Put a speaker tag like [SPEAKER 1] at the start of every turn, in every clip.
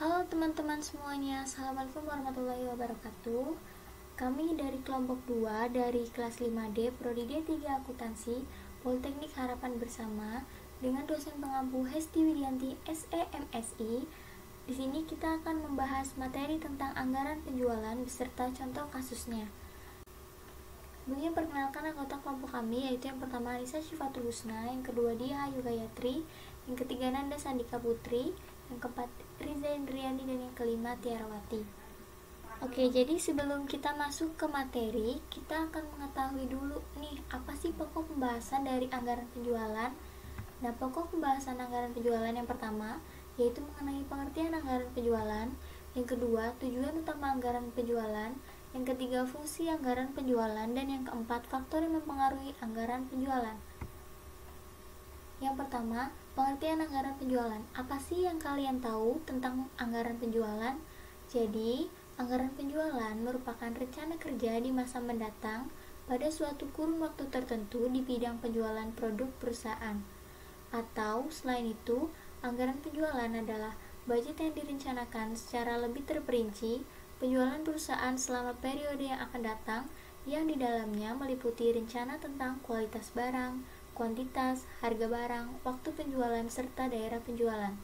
[SPEAKER 1] Halo teman-teman semuanya, Assalamualaikum warahmatullahi wabarakatuh. Kami dari kelompok 2 dari kelas 5D Prodi D3 Akuntansi Politeknik Harapan Bersama dengan dosen pengampu Hesti Widianti SEMSI. Di sini kita akan membahas materi tentang anggaran penjualan beserta contoh kasusnya. Sebelumnya perkenalkan anggota kelompok kami, yaitu yang pertama Anissa Syifatul Husna, yang kedua Dia Ayu Gayatri, yang ketiga Nanda Sandika Putri, yang keempat Riza Indriani, dan yang kelima Tiarawati. Oke, jadi sebelum kita masuk ke materi, kita akan mengetahui dulu nih apa sih pokok pembahasan dari anggaran penjualan. Nah, pokok pembahasan anggaran penjualan yang pertama yaitu mengenai pengertian anggaran penjualan, yang kedua tujuan utama anggaran penjualan, yang ketiga fungsi anggaran penjualan, dan yang keempat faktor yang mempengaruhi anggaran penjualan. Yang pertama, pengertian anggaran penjualan. Apa sih yang kalian tahu tentang anggaran penjualan? Jadi, anggaran penjualan merupakan rencana kerja di masa mendatang pada suatu kurun waktu tertentu di bidang penjualan produk perusahaan. Atau, selain itu, anggaran penjualan adalah budget yang direncanakan secara lebih terperinci penjualan perusahaan selama periode yang akan datang, yang di dalamnya meliputi rencana tentang kualitas barang, kuantitas, harga barang, waktu penjualan, serta daerah penjualan.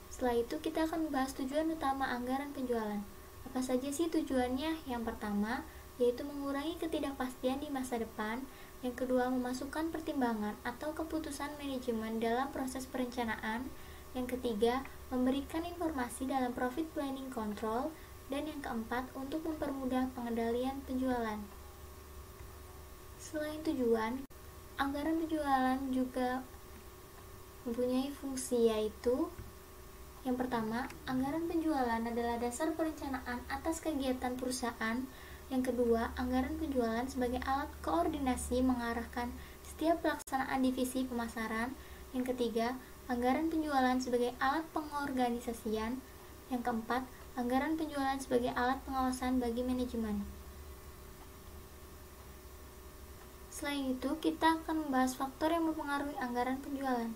[SPEAKER 1] Setelah itu kita akan membahas tujuan utama anggaran penjualan. Apa saja sih tujuannya? Yang pertama, yaitu mengurangi ketidakpastian di masa depan. Yang kedua, memasukkan pertimbangan atau keputusan manajemen dalam proses perencanaan. Yang ketiga, memberikan informasi dalam profit planning control. Dan yang keempat, untuk mempermudah pengendalian penjualan. Selain tujuan, anggaran penjualan juga mempunyai fungsi, yaitu yang pertama, anggaran penjualan adalah dasar perencanaan atas kegiatan perusahaan. Yang kedua, anggaran penjualan sebagai alat koordinasi mengarahkan setiap pelaksanaan divisi pemasaran. Yang ketiga, anggaran penjualan sebagai alat pengorganisasian. Yang keempat, anggaran penjualan sebagai alat pengawasan bagi manajemen. Selain itu, kita akan membahas faktor yang mempengaruhi anggaran penjualan.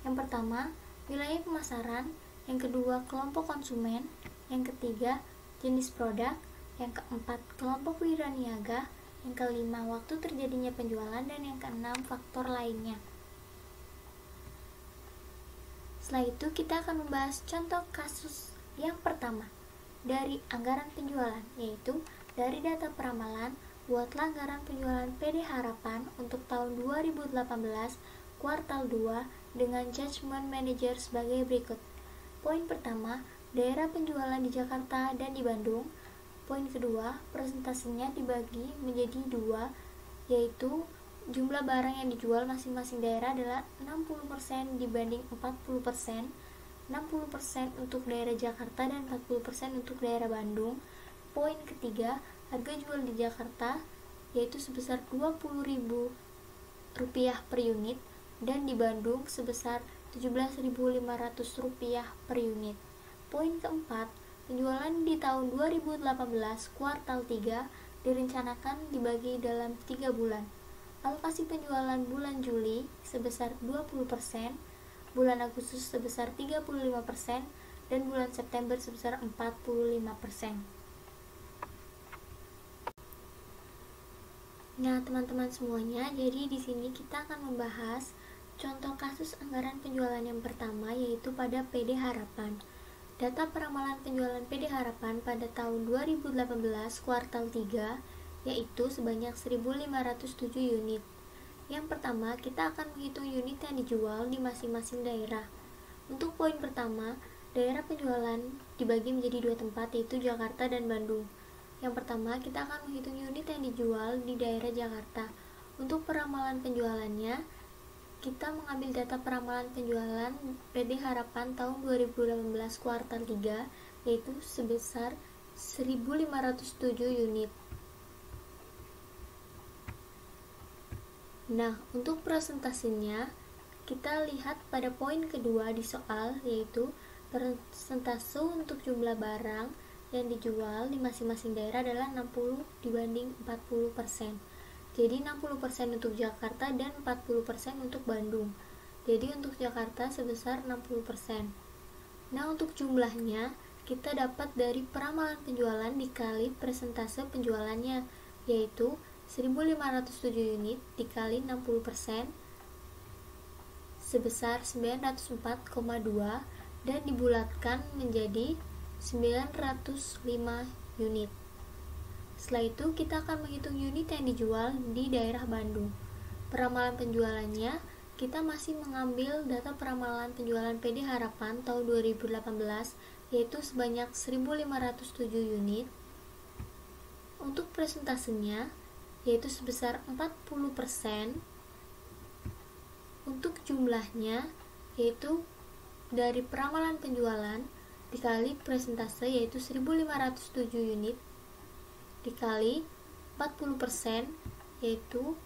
[SPEAKER 1] Yang pertama, wilayah pemasaran. Yang kedua, kelompok konsumen. Yang ketiga, jenis produk. Yang keempat, kelompok wiraniaga. Yang kelima, waktu terjadinya penjualan. Dan yang keenam, faktor lainnya. Setelah itu, kita akan membahas contoh kasus yang pertama dari anggaran penjualan, yaitu dari data peramalan, buatlah anggaran penjualan PD Harapan untuk tahun 2018 kuartal 2 dengan judgment manager sebagai berikut. Poin pertama, daerah penjualan di Jakarta dan di Bandung. Poin kedua, presentasinya dibagi menjadi dua, yaitu jumlah barang yang dijual masing-masing daerah adalah 60% dibanding 40%, 60% untuk daerah Jakarta dan 40% untuk daerah Bandung. Poin ketiga, harga jual di Jakarta yaitu sebesar Rp20.000 per unit dan di Bandung sebesar Rp17.500 per unit. Poin keempat, penjualan di tahun 2018 kuartal 3 direncanakan dibagi dalam 3 bulan. Alokasi penjualan bulan Juli sebesar 20%, bulan Agustus sebesar 35%, dan bulan September sebesar 45%. Nah, teman-teman semuanya, jadi di sini kita akan membahas contoh kasus anggaran penjualan yang pertama, yaitu pada PD Harapan. Data peramalan penjualan PD Harapan pada tahun 2018 kuartal 3 yaitu sebanyak 1.507 unit. Yang pertama, kita akan menghitung unit yang dijual di masing-masing daerah. Untuk poin pertama, daerah penjualan dibagi menjadi dua tempat, yaitu Jakarta dan Bandung. Yang pertama, kita akan menghitung unit yang dijual di daerah Jakarta. Untuk peramalan penjualannya, kita mengambil data peramalan penjualan PD Harapan tahun 2018 kuartal 3 yaitu sebesar 1.507 unit. Nah, untuk presentasinya kita lihat pada poin kedua di soal, yaitu persentase untuk jumlah barang yang dijual di masing-masing daerah adalah 60 dibanding 40%. Jadi 60% untuk Jakarta dan 40% untuk Bandung. Jadi untuk Jakarta sebesar 60%. Nah, untuk jumlahnya kita dapat dari peramalan penjualan dikali persentase penjualannya, yaitu 1507 unit dikali 60% sebesar 904,2 dan dibulatkan menjadi 905 unit. Setelah itu kita akan menghitung unit yang dijual di daerah Bandung. Peramalan penjualannya, kita masih mengambil data peramalan penjualan PD Harapan tahun 2018, yaitu sebanyak 1507 unit. Untuk presentasenya, yaitu sebesar 40%. Untuk jumlahnya, yaitu dari peramalan penjualan dikali presentase, yaitu 1507 unit dikali 40%, yaitu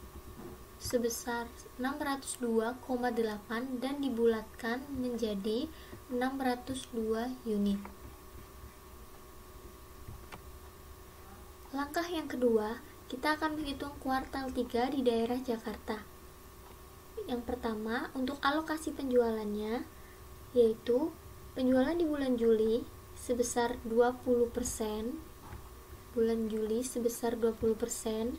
[SPEAKER 1] sebesar 602,8 dan dibulatkan menjadi 602 unit. Langkah yang kedua, kita akan menghitung kuartal 3 di daerah Jakarta. Yang pertama, untuk alokasi penjualannya, yaitu penjualan di bulan Juli sebesar 20%, bulan Juli sebesar 20%,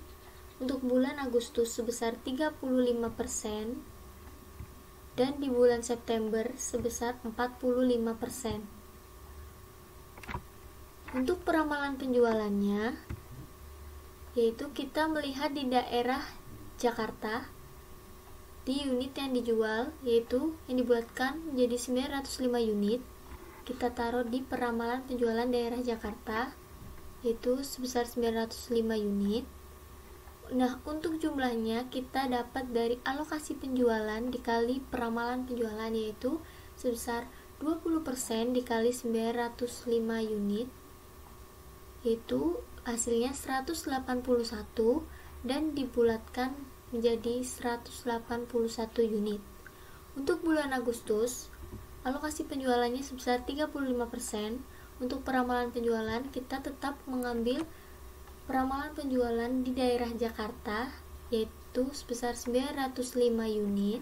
[SPEAKER 1] untuk bulan Agustus sebesar 35%, dan di bulan September sebesar 45%. Untuk peramalan penjualannya, yaitu kita melihat di daerah Jakarta, di unit yang dijual, yaitu yang dibulatkan menjadi 905 unit, kita taruh di peramalan penjualan daerah Jakarta, yaitu sebesar 905 unit. Nah, untuk jumlahnya kita dapat dari alokasi penjualan dikali peramalan penjualan, yaitu sebesar 20% dikali 905 unit, yaitu hasilnya 181 dan dibulatkan menjadi 181 unit. Untuk bulan Agustus, alokasi penjualannya sebesar 35%. Untuk peramalan penjualan, kita tetap mengambil peramalan penjualan di daerah Jakarta, yaitu sebesar 905 unit.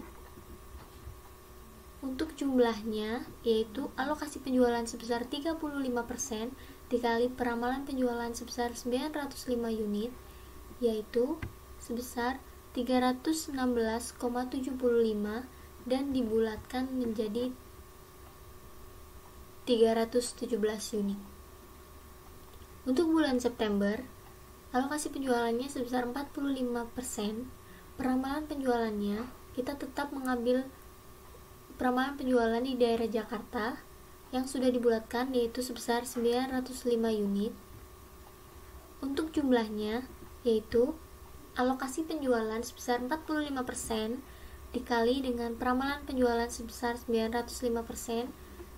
[SPEAKER 1] Untuk jumlahnya, yaitu alokasi penjualan sebesar 35% dikali peramalan penjualan sebesar 905 unit, yaitu sebesar 316,75 dan dibulatkan menjadi 317 unit. Untuk bulan September, alokasi penjualannya sebesar 45%. Peramalan penjualannya, kita tetap mengambil peramalan penjualan di daerah Jakarta yang sudah dibulatkan, yaitu sebesar 905 unit. Untuk jumlahnya, yaitu alokasi penjualan sebesar 45% dikali dengan peramalan penjualan sebesar 905%,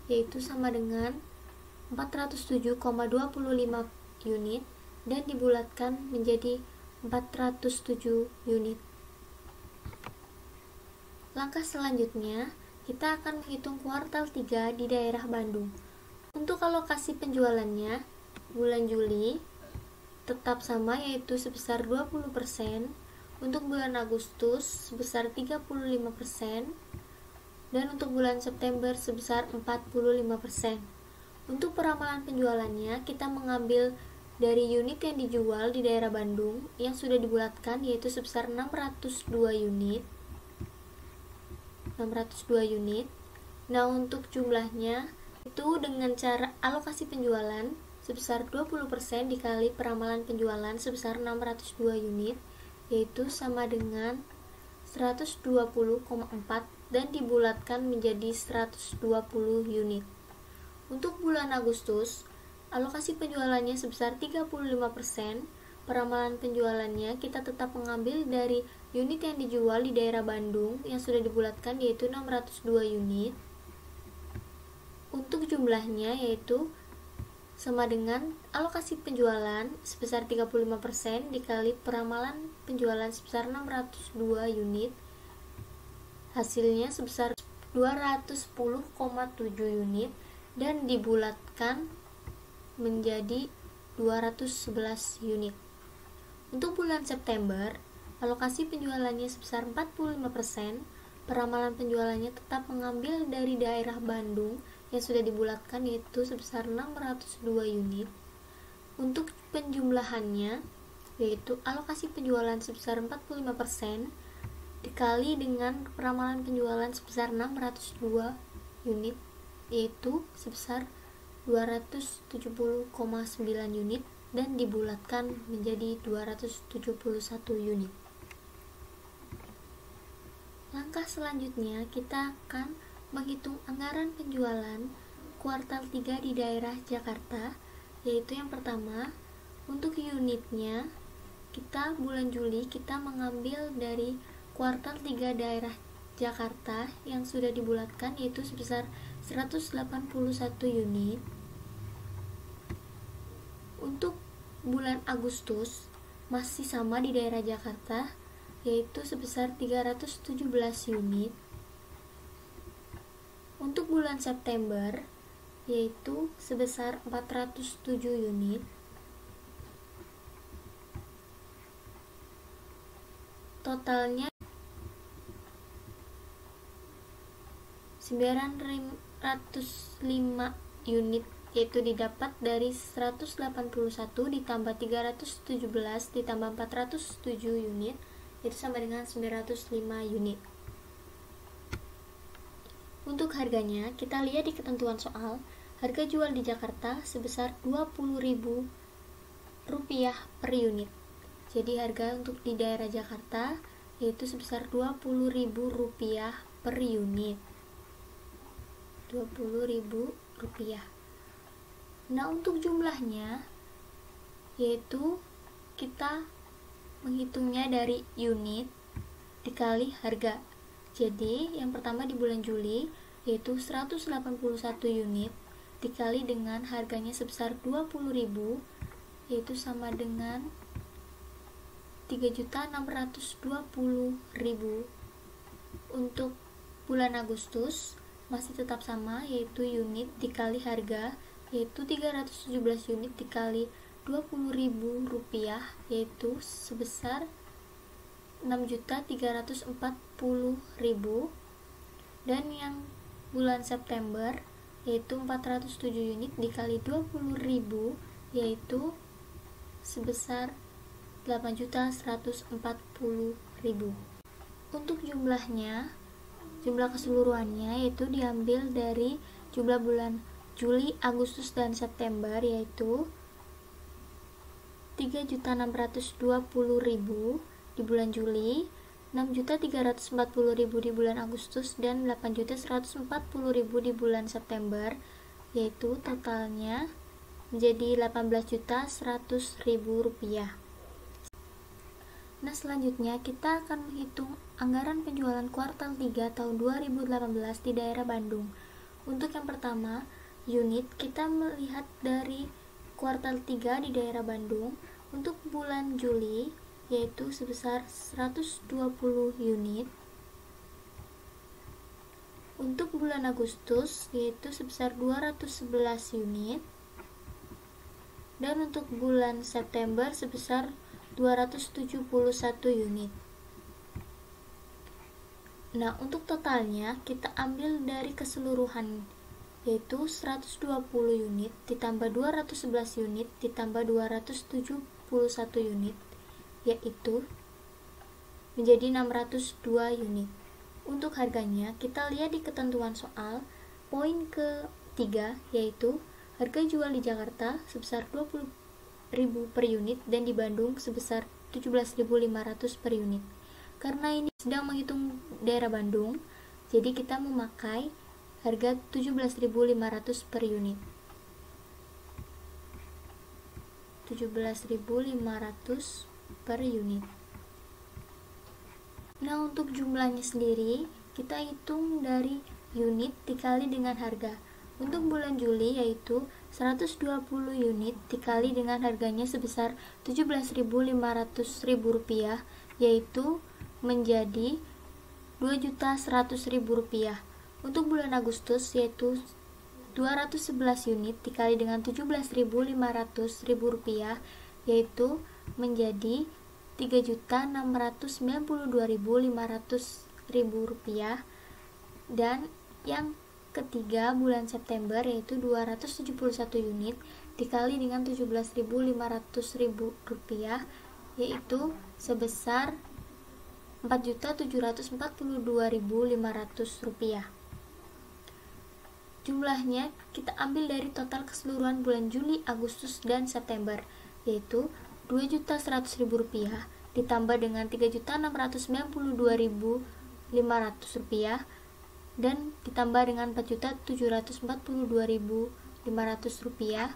[SPEAKER 1] yaitu sama dengan 407,25 unit dan dibulatkan menjadi 407 unit. Langkah selanjutnya, kita akan menghitung kuartal 3 di daerah Bandung. Untuk alokasi penjualannya, bulan Juli tetap sama, yaitu sebesar 20%, untuk bulan Agustus sebesar 35%, dan untuk bulan September sebesar 45%. Untuk peramalan penjualannya, kita mengambil dari unit yang dijual di daerah Bandung yang sudah dibulatkan, yaitu sebesar 602 unit. Nah, untuk jumlahnya itu dengan cara alokasi penjualan sebesar 20% dikali peramalan penjualan sebesar 602 unit, yaitu sama dengan 120,4 dan dibulatkan menjadi 120 unit. Untuk bulan Agustus, alokasi penjualannya sebesar 35%. Peramalan penjualannya kita tetap mengambil dari unit yang dijual di daerah Bandung yang sudah dibulatkan, yaitu 602 unit. Untuk jumlahnya, yaitu sama dengan alokasi penjualan sebesar 35% dikali peramalan penjualan sebesar 602 unit, hasilnya sebesar 210,7 unit dan dibulatkan menjadi 211 unit. Untuk bulan September, alokasi penjualannya sebesar 45%, peramalan penjualannya tetap mengambil dari daerah Bandung yang sudah dibulatkan, yaitu sebesar 602 unit. Untuk penjumlahannya, yaitu alokasi penjualan sebesar 45% dikali dengan peramalan penjualan sebesar 602 unit, yaitu sebesar 270,9 unit, dan dibulatkan menjadi 271 unit. Langkah selanjutnya, kita akan menghitung anggaran penjualan kuartal 3 di daerah Jakarta, yaitu yang pertama, untuk unitnya, kita bulan Juli kita mengambil dari kuartal 3 daerah Jakarta yang sudah dibulatkan, yaitu sebesar 181 unit. Untuk bulan Agustus masih sama di daerah Jakarta, yaitu sebesar 317 unit. Untuk bulan September yaitu sebesar 407 unit. Totalnya 905 unit, yaitu didapat dari 181 ditambah 317 ditambah 407 unit, itu sama dengan 905 unit. Untuk harganya, kita lihat di ketentuan soal. Harga jual di Jakarta sebesar Rp20.000 per unit. Jadi harga untuk di daerah Jakarta yaitu sebesar Rp20.000 per unit. Rp20.000. Nah, untuk jumlahnya yaitu kita menghitungnya dari unit dikali harga. Jadi yang pertama di bulan Juli yaitu 181 unit dikali dengan harganya sebesar 20.000, yaitu sama dengan 3.620.000. Untuk bulan Agustus masih tetap sama, yaitu unit dikali harga, yaitu 317 unit dikali Rp20.000, yaitu sebesar 6.340.000. Dan yang bulan September yaitu 407 unit dikali 20.000, yaitu sebesar 8.140.000. Untuk jumlahnya, jumlah keseluruhannya yaitu diambil dari jumlah bulan Juli, Agustus, dan September, yaitu 3.620.000 di bulan Juli, 6.340.000 di bulan Agustus, dan 8.140.000 di bulan September, yaitu totalnya menjadi Rp18.100.000. Nah, selanjutnya kita akan menghitung anggaran penjualan kuartal 3 tahun 2018 di daerah Bandung. Untuk yang pertama, unit, kita melihat dari kuartal 3 di daerah Bandung. Untuk bulan Juli yaitu sebesar 120 unit. Untuk bulan Agustus yaitu sebesar 211 unit. Dan untuk bulan September sebesar 271 unit. Nah, untuk totalnya kita ambil dari keseluruhan, yaitu 120 unit ditambah 211 unit ditambah 271 unit, yaitu menjadi 602 unit. Untuk harganya, kita lihat di ketentuan soal. Poin ketiga yaitu harga jual di Jakarta sebesar 20.000 per unit dan di Bandung sebesar 17.500 per unit. Karena ini sedang menghitung daerah Bandung, jadi kita memakai harga 17.500 per unit. 17.500 per unit. Nah, untuk jumlahnya sendiri kita hitung dari unit dikali dengan harga. Untuk bulan Juli yaitu 120 unit dikali dengan harganya sebesar Rp17.500.000, yaitu menjadi Rp2.100.000. Untuk bulan Agustus yaitu 211 unit dikali dengan Rp17.500.000, yaitu menjadi Rp3.692.500. Rp17.000. Dan yang ketiga bulan September yaitu 271 unit dikali dengan Rp17.500.000 yaitu sebesar Rp4.742.500. Jumlahnya kita ambil dari total keseluruhan bulan Juli, Agustus, dan September, yaitu Rp2.100.000 ditambah dengan Rp3.692.500 dan ditambah dengan Rp4.742.500,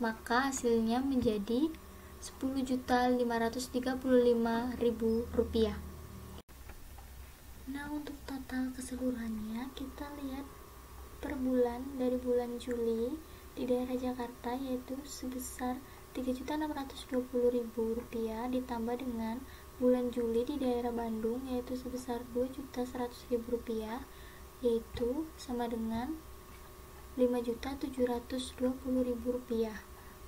[SPEAKER 1] maka hasilnya menjadi Rp10.535.000. Nah, untuk total keseluruhannya kita lihat per bulan dari bulan Juli di daerah Jakarta yaitu sebesar Rp3.620.000 ditambah dengan bulan Juli di daerah Bandung yaitu sebesar Rp2.100.000 yaitu sama dengan Rp5.720.000.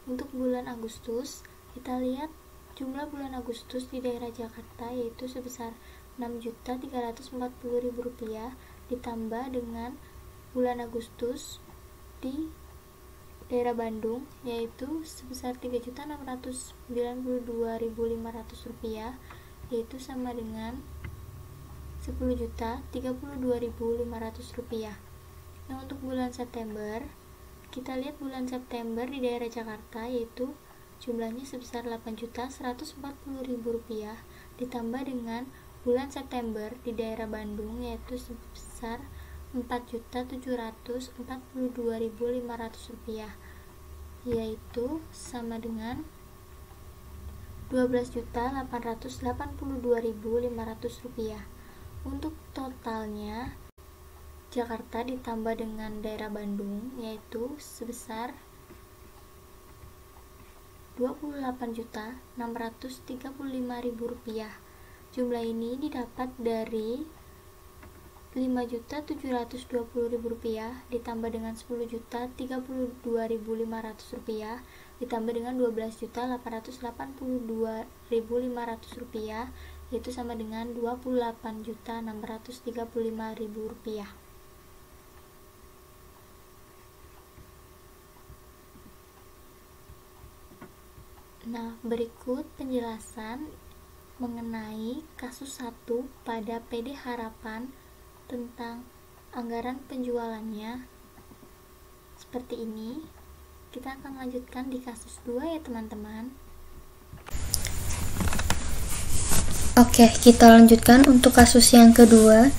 [SPEAKER 1] Untuk bulan Agustus kita lihat jumlah bulan Agustus di daerah Jakarta yaitu sebesar Rp6.340.000 ditambah dengan bulan Agustus di daerah Bandung yaitu sebesar Rp3.692.500 yaitu sama dengan Rp10.032.500. Nah, untuk bulan September kita lihat bulan September di daerah Jakarta yaitu jumlahnya sebesar Rp8.140.000 ditambah dengan bulan September di daerah Bandung yaitu sebesar Rp4.742.500 yaitu sama dengan Rp12.882.500. Untuk totalnya Jakarta ditambah dengan daerah Bandung yaitu sebesar Rp28.635.000. Jumlah ini didapat dari Rp5.720.000 ditambah dengan Rp10.032.500 ditambah dengan Rp12.882.500 yaitu sama dengan Rp28.635.000. Nah, berikut penjelasan mengenai kasus 1 pada PD Harapan tentang anggaran penjualannya seperti ini. Kita akan lanjutkan di kasus 2 ya teman-teman.
[SPEAKER 2] Oke, kita lanjutkan untuk kasus yang kedua.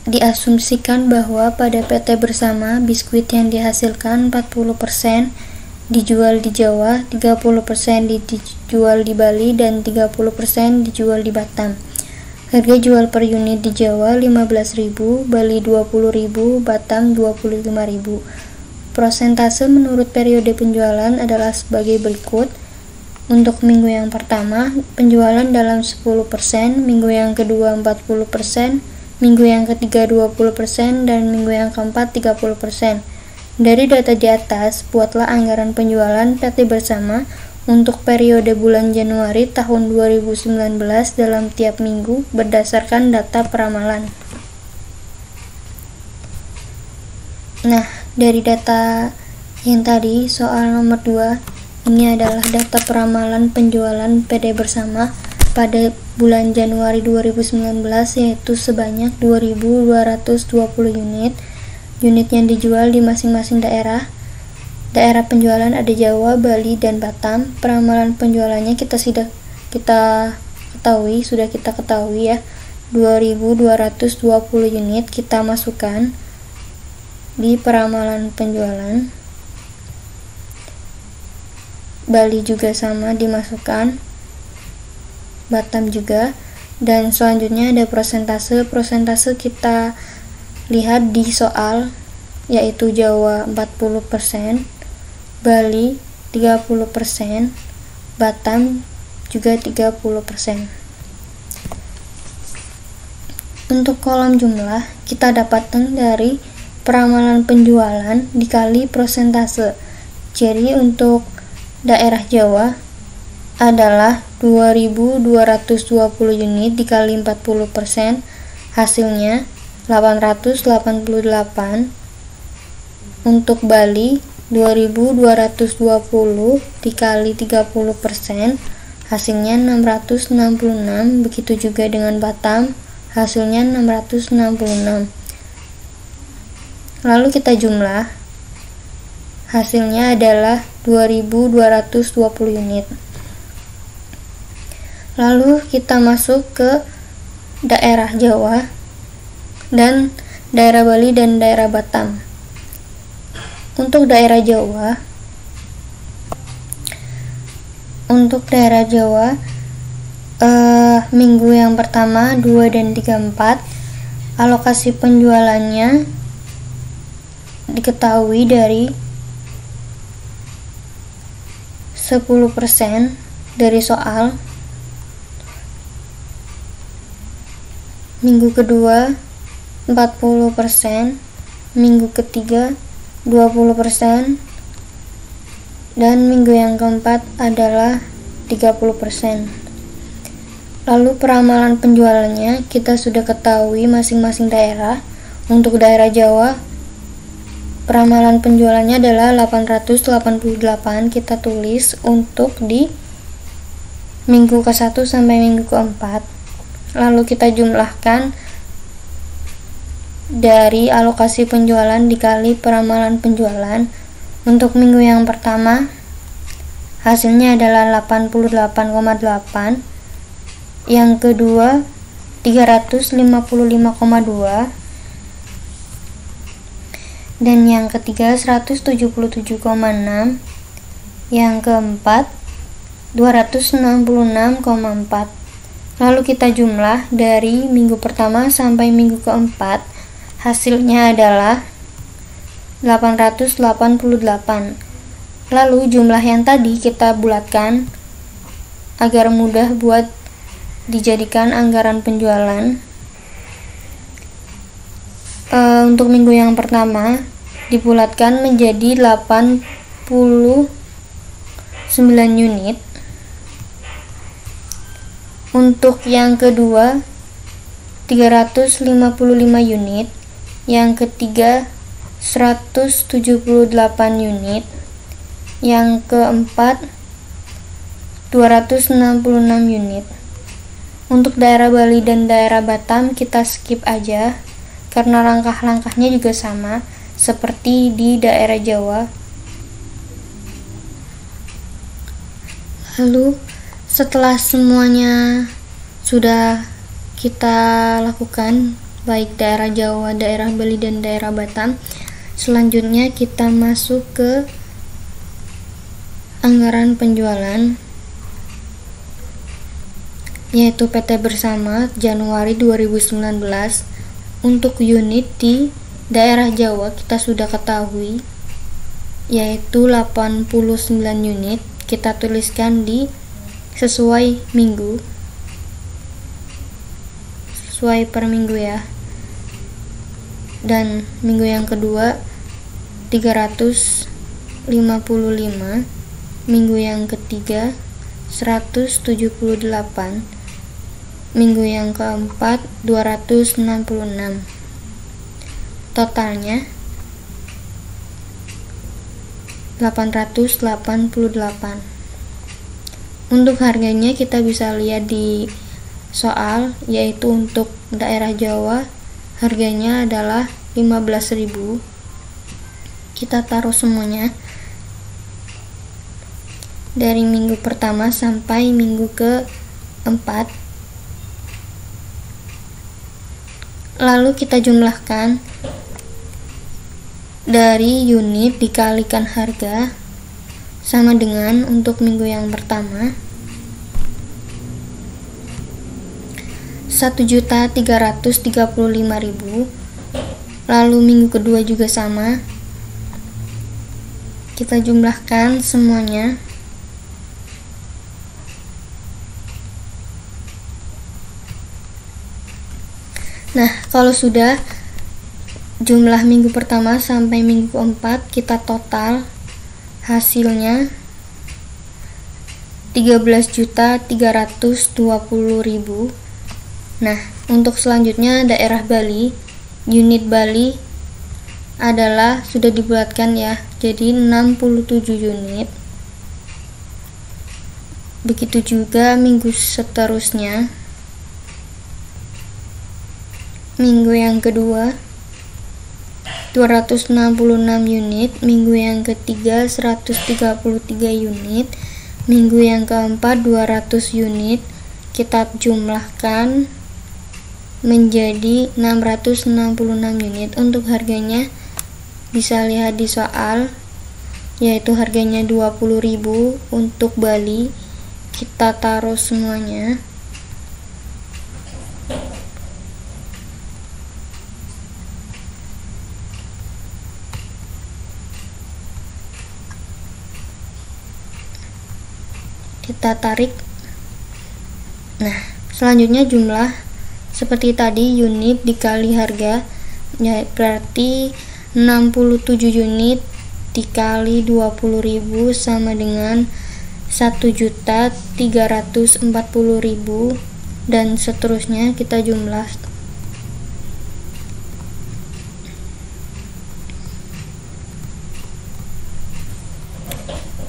[SPEAKER 2] Diasumsikan bahwa pada PT Bersama biskuit yang dihasilkan 40% dijual di Jawa, 30% dijual di Bali, dan 30% dijual di Batam. Harga jual per unit di Jawa 15.000, Bali 20.000, Batam 25.000. Prosentase menurut periode penjualan adalah sebagai berikut. Untuk minggu yang pertama, penjualan dalam 10%, minggu yang kedua 40%, minggu yang ketiga 20%, dan minggu yang keempat 30%. Dari data di atas, buatlah anggaran penjualan PT Bersama untuk periode bulan Januari tahun 2019 dalam tiap minggu berdasarkan data peramalan. Nah, dari data yang tadi, soal nomor 2, ini adalah data peramalan penjualan PD Bersama pada bulan Januari 2019 yaitu sebanyak 2.220 unit. Unit yang dijual di masing-masing daerah. Daerah penjualan ada Jawa, Bali, dan Batam. Peramalan penjualannya sudah kita ketahui ya. 2.220 unit kita masukkan di peramalan penjualan. Bali juga sama dimasukkan, Batam juga, dan selanjutnya ada persentase kita lihat di soal, yaitu Jawa 40%, Bali 30%, Batam juga 30%. Untuk kolom jumlah kita dapatkan dari peramalan penjualan dikali persentase. Jadi untuk daerah Jawa adalah 2.220 unit dikali 40%, hasilnya 888. Untuk Bali 2220 dikali 30%, hasilnya 666. Begitu juga dengan Batam, hasilnya 666. Lalu kita jumlah, hasilnya adalah 2220 unit. Lalu kita masuk ke daerah Jawa dan daerah Bali dan daerah Batam. Untuk daerah Jawa, minggu yang pertama 2 dan 3, 4, alokasi penjualannya diketahui dari 10% dari soal. Minggu kedua 40%, minggu ketiga 20%, dan minggu yang keempat adalah 30%. Lalu peramalan penjualannya kita sudah ketahui masing-masing daerah. Untuk daerah Jawa, peramalan penjualannya adalah 888. Kita tulis untuk di minggu ke-1 sampai minggu ke-4. Lalu kita jumlahkan dari alokasi penjualan dikali peramalan penjualan. Untuk minggu yang pertama, hasilnya adalah 88,8. Yang kedua 355,2, dan yang ketiga 177,6. Yang keempat 266,4. Lalu kita jumlah dari minggu pertama sampai minggu keempat, hasilnya adalah 888. Lalu jumlah yang tadi kita bulatkan agar mudah buat dijadikan anggaran penjualan. Untuk minggu yang pertama dibulatkan menjadi 89 unit. Untuk yang kedua 355 unit, yang ketiga 178 unit, yang keempat 266 unit. Untuk daerah Bali dan daerah Batam kita skip aja karena langkah-langkahnya juga sama seperti di daerah Jawa. Lalu setelah semuanya sudah kita lakukan, baik daerah Jawa, daerah Bali, dan daerah Batam, selanjutnya kita masuk ke anggaran penjualan, yaitu PT Bersama Januari 2019. Untuk unit di daerah Jawa kita sudah ketahui, yaitu 89 unit. Kita tuliskan di sesuai minggu, sesuai per minggu ya. Dan minggu yang kedua 355, minggu yang ketiga 178, minggu yang keempat 266. Totalnya 888. Untuk harganya kita bisa lihat di soal, yaitu untuk daerah Jawa harganya adalah 15.000. Kita taruh semuanya dari minggu pertama sampai minggu ke-4. Lalu kita jumlahkan dari unit dikalikan harga, sama dengan untuk minggu yang pertama 1.335.000. Lalu minggu kedua juga sama, kita jumlahkan semuanya. Nah, kalau sudah jumlah minggu pertama sampai minggu keempat kita total, hasilnya 13.320.000. Nah, untuk selanjutnya daerah Bali, unit Bali adalah sudah dibulatkan ya, jadi 67 unit. Begitu juga minggu seterusnya. Minggu yang kedua 266 unit, minggu yang ketiga 133 unit, minggu yang keempat 200 unit. Kita jumlahkan menjadi 666 unit. Untuk harganya bisa lihat di soal, yaitu harganya 20.000 untuk Bali. Kita taruh semuanya. Kita tarik. Nah, selanjutnya jumlah seperti tadi, unit dikali harga, ya berarti 67 unit dikali 20.000 sama dengan 1.340.000, dan seterusnya kita jumlah.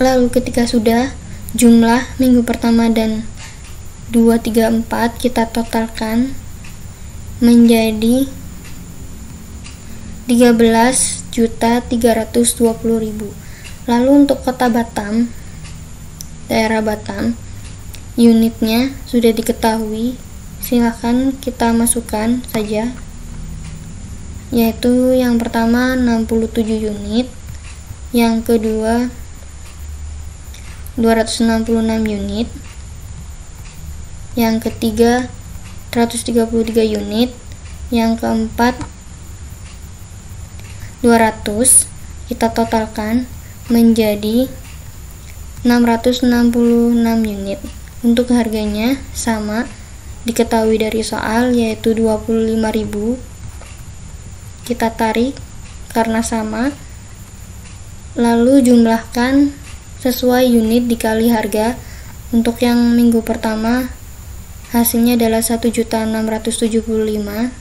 [SPEAKER 2] Lalu ketika sudah jumlah minggu pertama dan 2, 3, 4 kita totalkan menjadi 13.320.000. Lalu untuk kota Batam, daerah Batam, unitnya sudah diketahui, silahkan kita masukkan saja, yaitu yang pertama 67 unit, yang kedua 266 unit, yang ketiga 133 unit, yang keempat 200. Kita totalkan menjadi 666 unit. Untuk harganya sama, diketahui dari soal, yaitu 25.000. Kita tarik karena sama, lalu jumlahkan sesuai unit dikali harga. Untuk yang minggu pertama hasilnya adalah 1.675.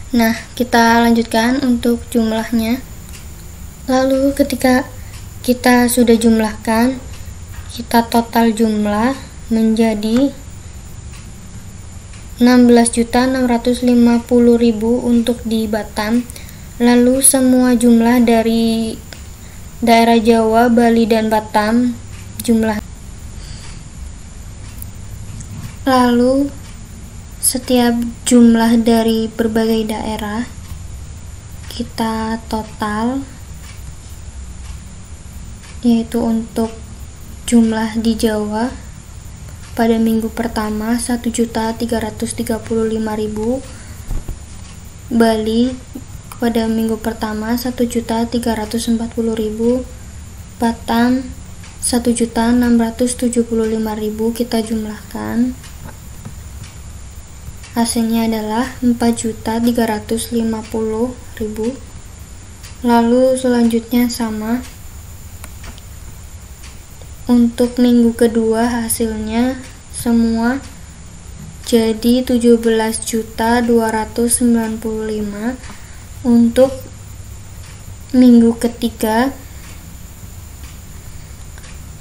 [SPEAKER 2] Nah, kita lanjutkan untuk jumlahnya. Lalu ketika kita sudah jumlahkan, kita total jumlah menjadi 16.650.000 untuk di Batam. Lalu semua jumlah dari daerah Jawa, Bali, dan Batam jumlah. Lalu setiap jumlah dari berbagai daerah kita total, yaitu untuk jumlah di Jawa pada minggu pertama 1.335.000, Bali pada minggu pertama 1.340.000, Batam 1.675.000. Kita jumlahkan, hasilnya adalah 4.350.000. Lalu selanjutnya sama, untuk minggu kedua hasilnya semua jadi 17.295. Untuk minggu ketiga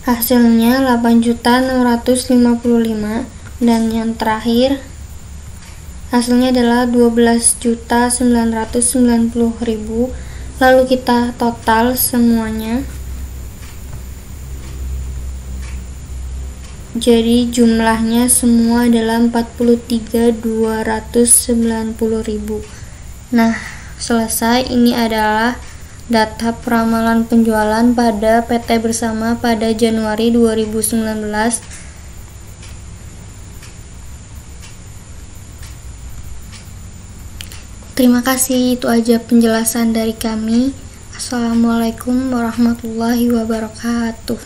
[SPEAKER 2] hasilnya 8.655, dan yang terakhir hasilnya adalah 12.990.000. Lalu kita total semuanya, jadi jumlahnya semua adalah 43.290.000. Nah, selesai. Ini adalah data peramalan penjualan pada PT Bersama pada Januari 2019. Terima kasih, itu aja penjelasan dari kami. Assalamualaikum warahmatullahi wabarakatuh.